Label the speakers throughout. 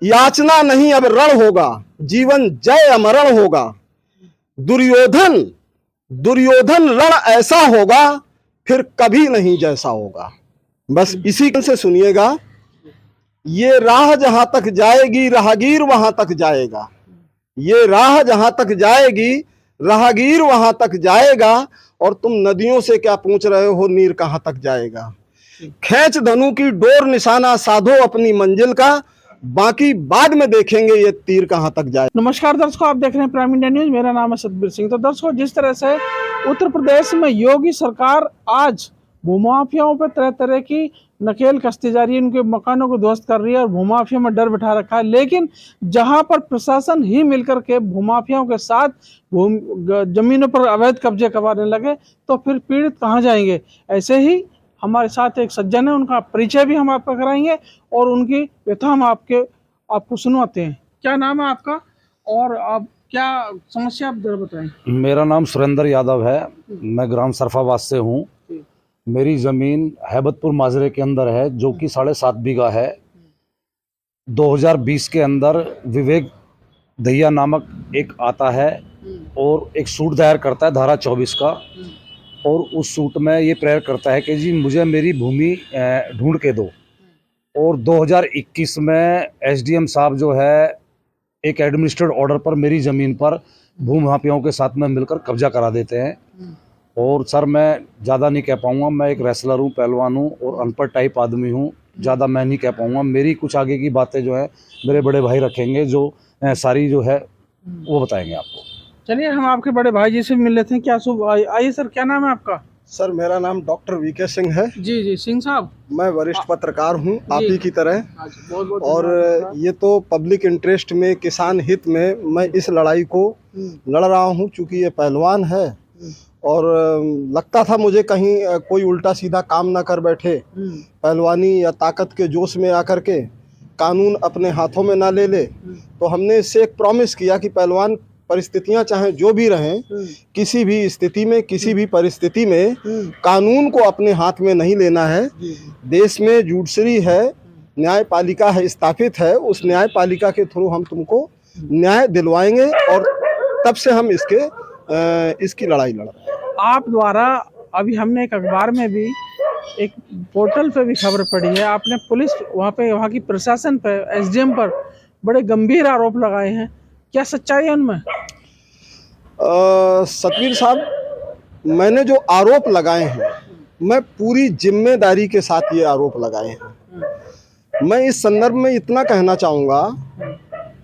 Speaker 1: याचना नहीं अब रण होगा, जीवन जय अमरण होगा। दुर्योधन दुर्योधन रण ऐसा होगा, फिर कभी नहीं जैसा होगा। बस इसी से सुनिएगा। ये राह जहां तक जाएगी राहगीर वहां तक जाएगा। ये राह जहां तक जाएगी राहगीर वहां तक जाएगा। और तुम नदियों से क्या पूछ रहे हो, नीर कहां तक जाएगा। खींच धनु की डोर, निशाना साधो अपनी मंजिल का, बाकी बाद में देखेंगे ये तीर कहां तक जाए।
Speaker 2: नमस्कार दर्शकों, आप देख रहे हैं प्राइम इंडिया न्यूज। मेरा नाम है सतबीर सिंह। तो दर्शकों, जिस तरह से उत्तर प्रदेश में योगी सरकार आज भूमाफियाओं पर तरह तरह की नकेल कसती जा रही है, उनके मकानों को ध्वस्त कर रही है और भूमाफिया में डर बिठा रखा है। लेकिन जहां पर प्रशासन ही मिलकर के भूमाफियाओं के साथ जमीनों पर अवैध कब्जे करवाने लगे, तो फिर पीड़ित कहां जाएंगे। ऐसे ही हमारे साथ एक सज्जन है, उनका परिचय भी हम आपको कराएंगे और उनकी व्यथा हम आपको सुनवाते हैं। क्या नाम है आपका और आप क्या समस्या आप जरा बताएं।
Speaker 3: मेरा नाम सुरेंद्र यादव है। मैं ग्राम सरफाबाद से हूँ। मेरी ज़मीन हैबतपुर माजरे के अंदर है, जो कि 7.5 बीघा है। 2020 के अंदर विवेक दहिया नामक एक आता है और एक सूट दायर करता है धारा 24 का, और उस सूट में ये प्रेयर करता है कि जी मुझे मेरी भूमि ढूंढ के दो। और 2021 में एसडीएम साहब जो है एक एडमिनिस्ट्रेटिव ऑर्डर पर मेरी ज़मीन पर भूमाफियाओं के साथ में मिलकर कब्जा करा देते हैं। और सर, मैं ज़्यादा नहीं कह पाऊँगा। मैं एक रेसलर हूँ, पहलवान हूँ और अनपढ़ टाइप आदमी हूँ। ज़्यादा मैं नहीं कह पाऊँगा। मेरी कुछ आगे की बातें जो है मेरे बड़े भाई रखेंगे, जो सारी जो है वो बताएंगे आपको।
Speaker 2: चलिए, हम आपके बड़े भाई जी से मिल लेते हैं। क्या आइए सर, क्या नाम है आपका।
Speaker 1: सर, मेरा नाम डॉक्टर वीके सिंह है।
Speaker 2: जी सिंह साहब।
Speaker 1: मैं वरिष्ठ पत्रकार हूं, आप ही की तरह।
Speaker 2: बहुत बहुत
Speaker 1: और ये तो पब्लिक इंटरेस्ट में, किसान हित में मैं इस लड़ाई को लड़ रहा हूं। चूंकि ये पहलवान है और लगता था मुझे कहीं कोई उल्टा सीधा काम ना कर बैठे, पहलवानी या ताकत के जोश में आकर के कानून अपने हाथों में ना ले ले। तो हमने इससे एक प्रॉमिस किया कि पहलवान परिस्थितियां चाहे जो भी रहें, किसी भी स्थिति में, किसी भी परिस्थिति में कानून को अपने हाथ में नहीं लेना है। देश में जुडिशरी है, न्यायपालिका है, स्थापित है। उस न्यायपालिका के थ्रू हम तुमको न्याय दिलवाएंगे और तब से हम इसकी लड़ाई लड़ रहे हैं।
Speaker 2: आप द्वारा अभी हमने एक अखबार में भी, एक पोर्टल पे भी खबर पड़ी है, आपने पुलिस वहाँ की प्रशासन पर, एसडीएम पर बड़े गंभीर आरोप लगाए हैं। क्या सच्चाई है उनमें।
Speaker 1: सतवीर साहब, मैंने जो आरोप लगाए हैं, मैं पूरी जिम्मेदारी के साथ ये आरोप लगाए हैं। मैं इस संदर्भ में इतना कहना चाहूँगा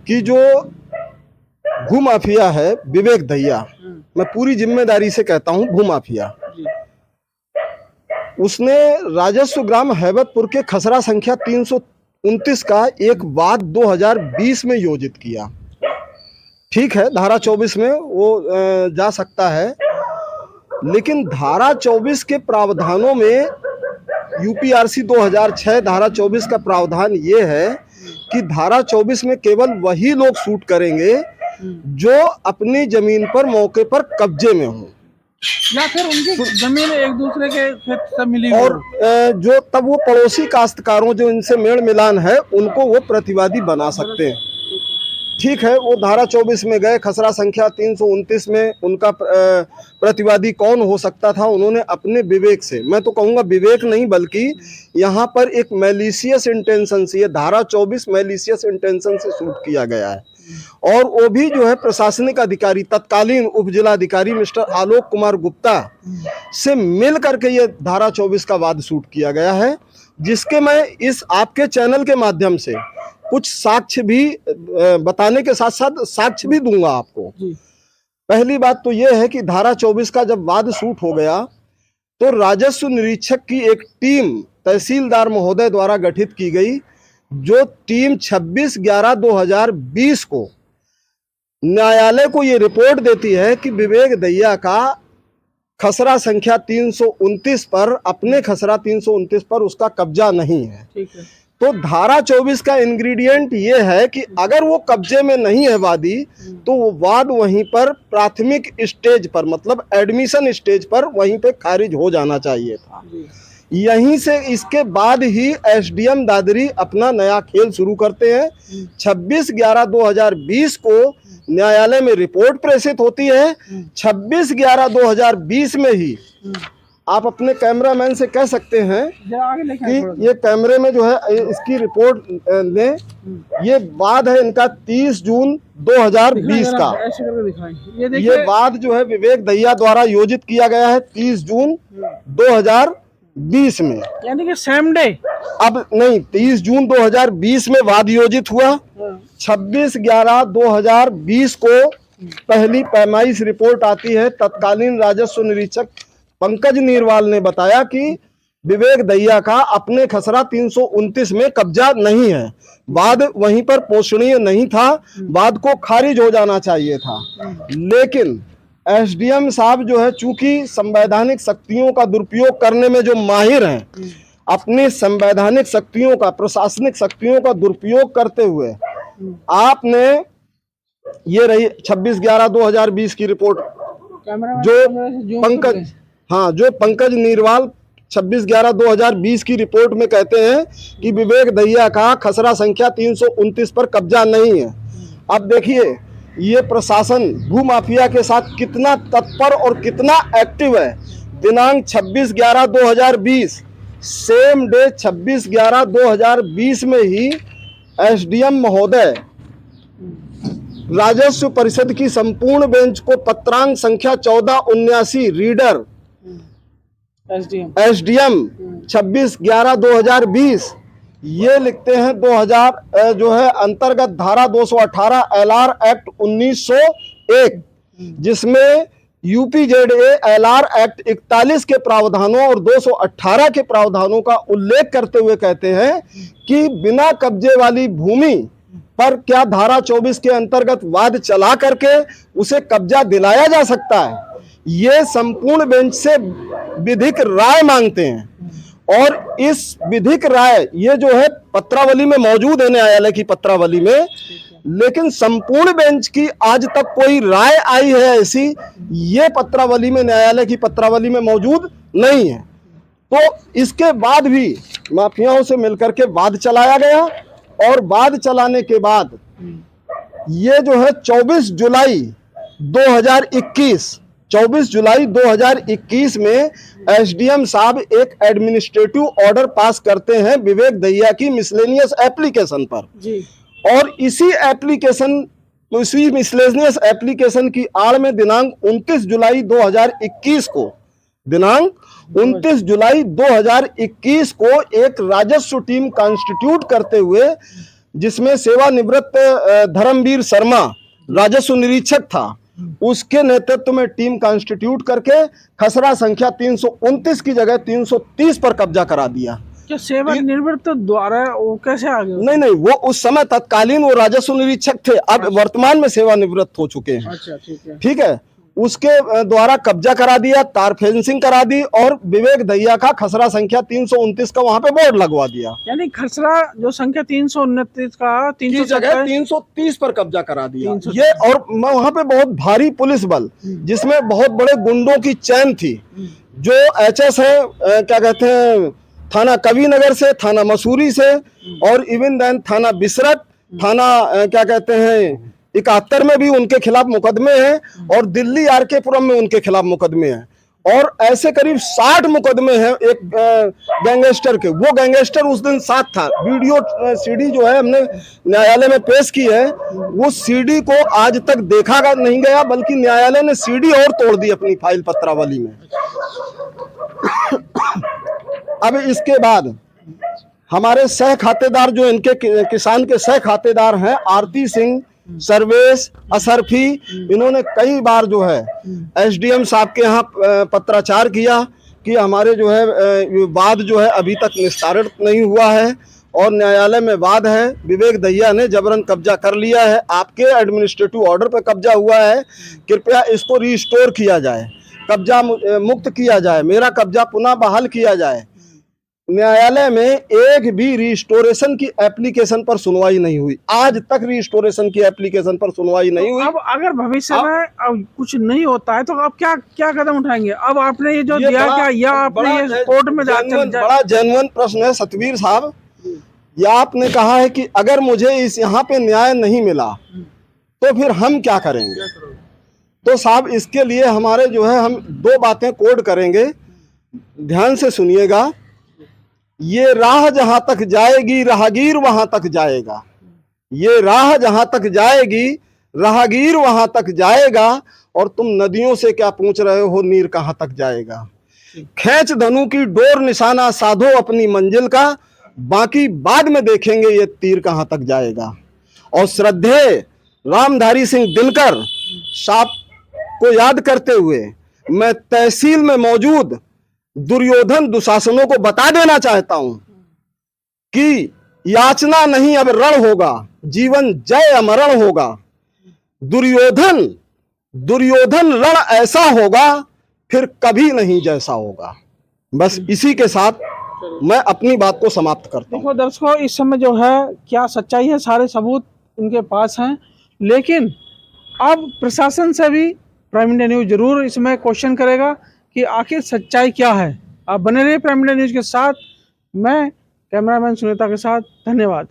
Speaker 1: कि जो भूमाफिया है विवेक दहिया, मैं पूरी जिम्मेदारी से कहता हूँ भूमाफिया, उसने राजस्व ग्राम हैबतपुर के खसरा संख्या 329 का एक वाद 2020 में योजित किया। ठीक है, धारा 24 में वो जा सकता है, लेकिन धारा 24 के प्रावधानों में, यूपीआरसी 2006 धारा 24 का प्रावधान ये है कि धारा 24 में केवल वही लोग सूट करेंगे जो अपनी जमीन पर मौके पर कब्जे में हों
Speaker 2: या फिर उनकी जमीन एक दूसरे के खेत से मिली,
Speaker 1: और जो तब वो पड़ोसी काश्तकारों जो इनसे मेल मिलान है उनको वो प्रतिवादी बना सकते हैं। ठीक है, वो धारा 24 में गए, खसरा संख्या 329 में उनका प्रतिवादी कौन हो सकता था, उन्होंने अपने विवेक से, मैं तो कहूँगा विवेक नहीं बल्कि यहाँ पर एक मैलिशियस इंटेंशन से, ये धारा 24 मैलिशियस इंटेंशन से शूट किया गया है। और वो भी जो है प्रशासनिक अधिकारी, तत्कालीन उपजिलाधिकारी मिस्टर आलोक कुमार गुप्ता से मिल करके ये धारा 24 का वाद शूट किया गया है, जिसके मैं इस आपके चैनल के माध्यम से कुछ साक्ष्य भी बताने के साथ साथ साक्ष्य भी दूंगा आपको। पहली बात तो यह है कि धारा 24 का जब वाद शूट हो गया तो राजस्व निरीक्षक की एक टीम तहसीलदार महोदय द्वारा गठित की गई, जो टीम 26/11/2020 को न्यायालय को ये रिपोर्ट देती है कि विवेक दहिया का खसरा संख्या 329 पर, अपने खसरा 329 पर उसका कब्जा नहीं है। ठीक है, तो धारा 24 का इंग्रेडिएंट ये है कि अगर वो कब्जे में नहीं है वादी, तो वो वाद वहीं पर प्राथमिक स्टेज पर, मतलब एडमिशन स्टेज पर वहीं पे खारिज हो जाना चाहिए था। यहीं से इसके बाद ही एसडीएम दादरी अपना नया खेल शुरू करते हैं। 26/11/2020 को न्यायालय में रिपोर्ट प्रेषित होती है। 26/11/2020 में ही आप अपने कैमरामैन से कह सकते हैं कि ये कैमरे में जो है इसकी रिपोर्ट लें। ये वाद है इनका 30 जून 2020 का। ये वाद जो है विवेक दहिया द्वारा योजित किया गया है 30 जून 2020 में,
Speaker 2: यानी कि सेम डे।
Speaker 1: अब नहीं, 30 जून 2020 में वाद योजित हुआ। 26/11/2020 को पहली पैमाइश रिपोर्ट आती है। तत्कालीन राजस्व निरीक्षक पंकज नीरवाल ने बताया कि विवेक दहिया का अपने खसरा 329 में कब्जा नहीं है। वाद वहीं पर पोषणीय नहीं था, वाद को खारिज हो जाना चाहिए था। लेकिन एसडीएम साहब जो है चूंकि संवैधानिक शक्तियों का दुरुपयोग करने में जो माहिर हैं, अपनी संवैधानिक शक्तियों का, प्रशासनिक शक्तियों का दुरुपयोग करते हुए आपने ये रही 26/11/2020 की रिपोर्ट जो पंकज नीरवाल 26/11/2020 की रिपोर्ट में कहते हैं कि विवेक दहिया का खसरा संख्या 329 पर कब्जा नहीं है। अब देखिए ये प्रशासन भूमाफिया के साथ कितना तत्पर और कितना एक्टिव है। दिनांक 26/11/2020 सेम डे 26/11/2020 में ही एसडीएम महोदय राजस्व परिषद की संपूर्ण बेंच को पत्रांक संख्या 1479 रीडर एसडीएम 26/11/2020 ये लिखते हैं 2000 जो है अंतर्गत धारा 218 एलआर एक्ट 1901, जिसमें यूपीजेडए एलआर एक्ट 41 के प्रावधानों और 218 के प्रावधानों का उल्लेख करते हुए कहते हैं कि बिना कब्जे वाली भूमि पर क्या धारा 24 के अंतर्गत वाद चला करके उसे कब्जा दिलाया जा सकता है। ये संपूर्ण बेंच से विधिक राय मांगते हैं और इस विधिक राय ये जो है पत्रावली में मौजूद है, न्यायालय की पत्रावली में, लेकिन संपूर्ण बेंच की आज तक कोई राय आई है ऐसी, ये पत्रावली में, न्यायालय की पत्रावली में मौजूद नहीं है। तो इसके बाद भी माफियाओं से मिलकर के वाद चलाया गया और वाद चलाने के बाद ये जो है 24 जुलाई 2021 में एसडीएम साहब एक एडमिनिस्ट्रेटिव ऑर्डर पास करते हैं विवेक दहिया की मिसलेनियस एप्लीकेशन पर
Speaker 2: जी।
Speaker 1: और इसी मिसलेनियस एप्लीकेशन की आड़ में दिनांक 29 जुलाई 2021 को एक राजस्व टीम कॉन्स्टिट्यूट करते हुए, जिसमें सेवानिवृत्त धर्मवीर शर्मा राजस्व निरीक्षक था, उसके नेतृत्व में टीम कॉन्स्टिट्यूट करके खसरा संख्या 329 की जगह 330 पर कब्जा करा दिया।
Speaker 2: क्या सेवानिवृत्त द्वारा वो कैसे आ गए?
Speaker 1: नहीं, वो उस समय तत्कालीन वो राजस्व निरीक्षक थे, अब वर्तमान में सेवानिवृत्त हो चुके हैं।
Speaker 2: अच्छा,
Speaker 1: ठीक है। उसके द्वारा कब्जा करा दिया, तार फेंसिंग करा दी और विवेक दहिया का खसरा संख्या 329 का वहां पे बोर्ड लगवा दिया।
Speaker 2: यानी खसरा जो संख्या 329 का
Speaker 1: 330 पर कब्जा करा दिया। ये और वहां पे बहुत भारी पुलिस बल, जिसमें बहुत बड़े गुंडों की चैन थी, जो एचएस है, क्या कहते हैं, थाना कविनगर से, थाना मसूरी से और इवन देन थाना बिसरत, थाना क्या कहते हैं 71 में भी उनके खिलाफ मुकदमे हैं और दिल्ली आरकेपुरम में उनके खिलाफ मुकदमे हैं और ऐसे करीब 60 मुकदमे हैं एक गैंगस्टर के। वो गैंगस्टर उस दिन साथ था। वीडियो सीडी जो है हमने न्यायालय में पेश की है, वो सीडी को आज तक देखा नहीं गया, बल्कि न्यायालय ने सीडी और तोड़ दी अपनी फाइल पत्रावली में। अब इसके बाद हमारे सह खातेदार जो इनके किसान के सह खातेदार हैं, आरती सिंह, सर्वेश, असरफी, इन्होंने कई बार जो है एसडीएम साहब के यहाँ पत्राचार किया कि हमारे जो है वाद जो है अभी तक निस्तारित नहीं हुआ है और न्यायालय में वाद है, विवेक दहिया ने जबरन कब्जा कर लिया है, आपके एडमिनिस्ट्रेटिव ऑर्डर पर कब्जा हुआ है, कृपया इसको रिस्टोर किया जाए, कब्जा मुक्त किया जाए, मेरा कब्जा पुनः बहाल किया जाए। न्यायालय में एक भी रिस्टोरेशन की एप्लीकेशन पर सुनवाई नहीं हुई। आज तक रिस्टोरेशन की एप्लीकेशन पर सुनवाई नहीं हुई।
Speaker 2: अब अगर भविष्य में अब कुछ नहीं होता है तो आप क्या क्या कदम उठाएंगे? अब आपने ये जो
Speaker 1: ये
Speaker 2: दिया
Speaker 1: बड़ा-
Speaker 2: क्या, या आपने ये कोर्ट में
Speaker 1: बड़ा जेन्युइन प्रश्न है सतवीर साहब। या आपने कहा है कि अगर मुझे इस यहाँ पे न्याय नहीं मिला तो फिर हम क्या करेंगे? तो साहब इसके लिए हमारे जो है, हम दो बातें कोड करेंगे, ध्यान से सुनिएगा। ये राह जहां तक जाएगी राहगीर वहां तक जाएगा। ये राह जहां तक जाएगी राहगीर वहां तक जाएगा। और तुम नदियों से क्या पूछ रहे हो, नीर कहां तक जाएगा। खींच धनु की डोर निशाना साधो अपनी मंजिल का, बाकी बाद में देखेंगे ये तीर कहां तक जाएगा। और श्रद्धेय रामधारी सिंह दिनकर साहब को याद करते हुए मैं तहसील में मौजूद दुर्योधन दुशासनों को बता देना चाहता हूं कि याचना नहीं अब रण होगा, जीवन जय अमरण होगा। दुर्योधन दुर्योधन रण ऐसा होगा फिर कभी नहीं जैसा होगा। बस इसी के साथ मैं अपनी बात को समाप्त करता हूं।
Speaker 2: देखो दर्शकों, इस समय जो है क्या सच्चाई है, सारे सबूत इनके पास हैं, लेकिन अब प्रशासन से भी प्राइम इंडिया न्यूज़ जरूर इसमें क्वेश्चन करेगा कि आखिर सच्चाई क्या है। आप बने रहिए प्राइम इंडिया न्यूज़ के साथ। मैं कैमरामैन सुनीता के साथ, धन्यवाद।